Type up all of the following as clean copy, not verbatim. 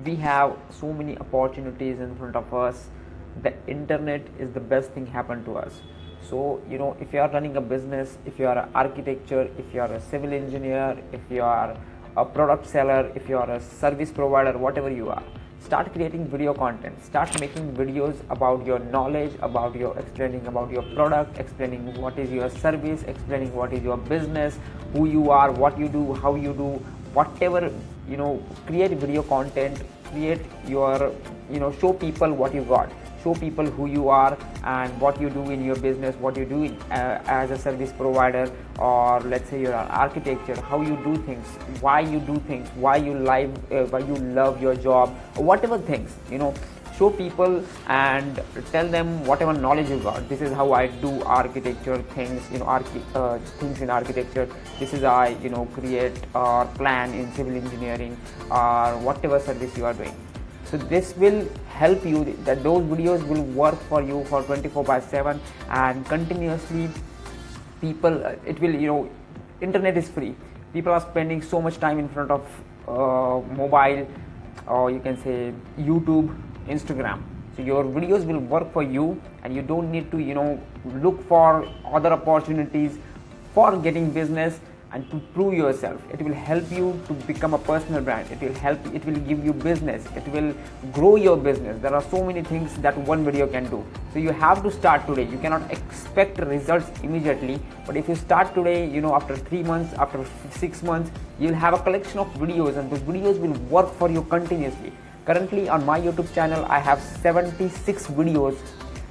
we have so many opportunities in front of us. The internet is the best thing happened to us. So if you are running a business, if you are an architecture, if you are a civil engineer, if you are a product seller, if you are a service provider, whatever you are, start creating video content. Start making videos about your knowledge, about your explaining about your product, explaining what is your service, explaining what is your business, who you are, what you do, how you do, whatever. Create video content, create your show people what you got, show people who you are and what you do in your business, what you do as a service provider, or let's say you're an architecture, how you do things, why you do things, why you love your job, or whatever things. Show people and tell them whatever knowledge you got. This is how I do architecture things, things in architecture. This is how I create or plan in civil engineering or whatever service you are doing. So this will help you, that those videos will work for you for 24/7 and continuously. People, it will, internet is free. People are spending so much time in front of mobile, or you can say YouTube, Instagram. So your videos will work for you, and you don't need to look for other opportunities for getting business and to prove yourself. It will help you to become a personal brand. It will give you business. It will grow your business. There are so many things that one video can do. So you have to start today. You cannot expect results immediately, but if you start today, after 3 months, after 6 months, you'll have a collection of videos, and those videos will work for you continuously. Currently on my YouTube channel, I have 76 videos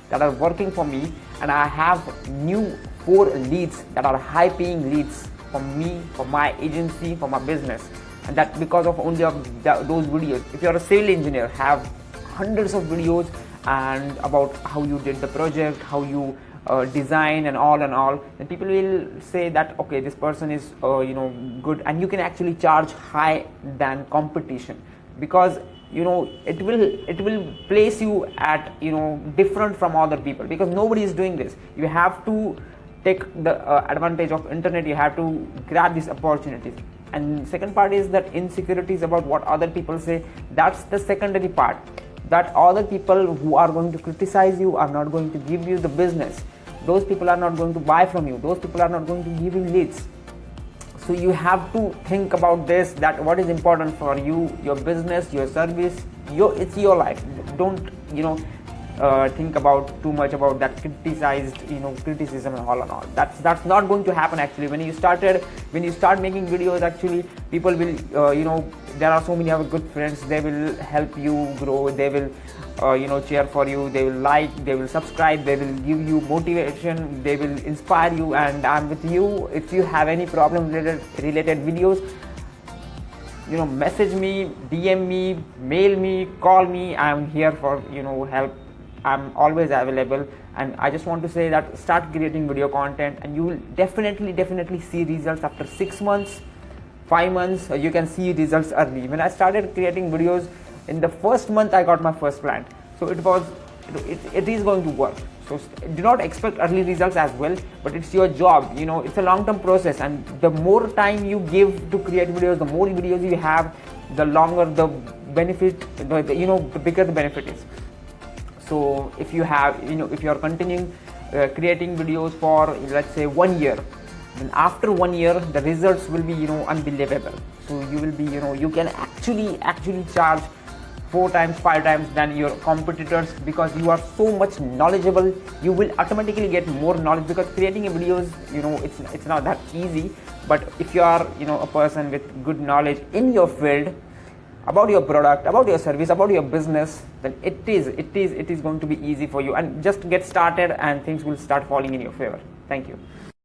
that are working for me, and I have new 4 leads that are high paying leads for me, for my agency, for my business, and that because of only of those videos. If you're a civil engineer, have hundreds of videos and about how you did the project, how you design and all, then people will say that okay, this person is good, and you can actually charge high than competition, because it will place you at different from other people, because nobody is doing this. You have to take the advantage of internet. You have to grab these opportunities. And second part is that insecurities about what other people say. That's the secondary part, that other people who are going to criticize you are not going to give you the business. Those people are not going to buy from you. Those people are not going to give you leads. So you have to think about this, that what is important for you, your business, your service, it's your life. Don't think about too much about that criticism and all. That's not going to happen actually. When you start making videos, actually people will there are so many other good friends. They will help you grow. They will cheer for you. They will like, they will subscribe, they will give you motivation, they will inspire you, and I'm with you. If you have any problem related videos, message me, DM me, mail me, call me. I'm here for help. I'm always available. And I just want to say that start creating video content, and you will definitely see results after 6 months, 5 months. You can see results early. When I started creating videos, in the first month I got my first client. So it is going to work. So do not expect early results as well, but it's your job. It's a long-term process, and the more time you give to create videos, the more videos you have, the longer the benefit, the bigger the benefit is. So if you have, if you are continuing creating videos for, let's say, 1 year, then after 1 year the results will be unbelievable. So you will be you can actually charge 4 times, 5 times than your competitors, because you are so much knowledgeable. You will automatically get more knowledge, because creating a videos, it's not that easy. But if you are a person with good knowledge in your field, about your product, about your service, about your business, then it is going to be easy for you. And just get started, and things will start falling in your favor. Thank you.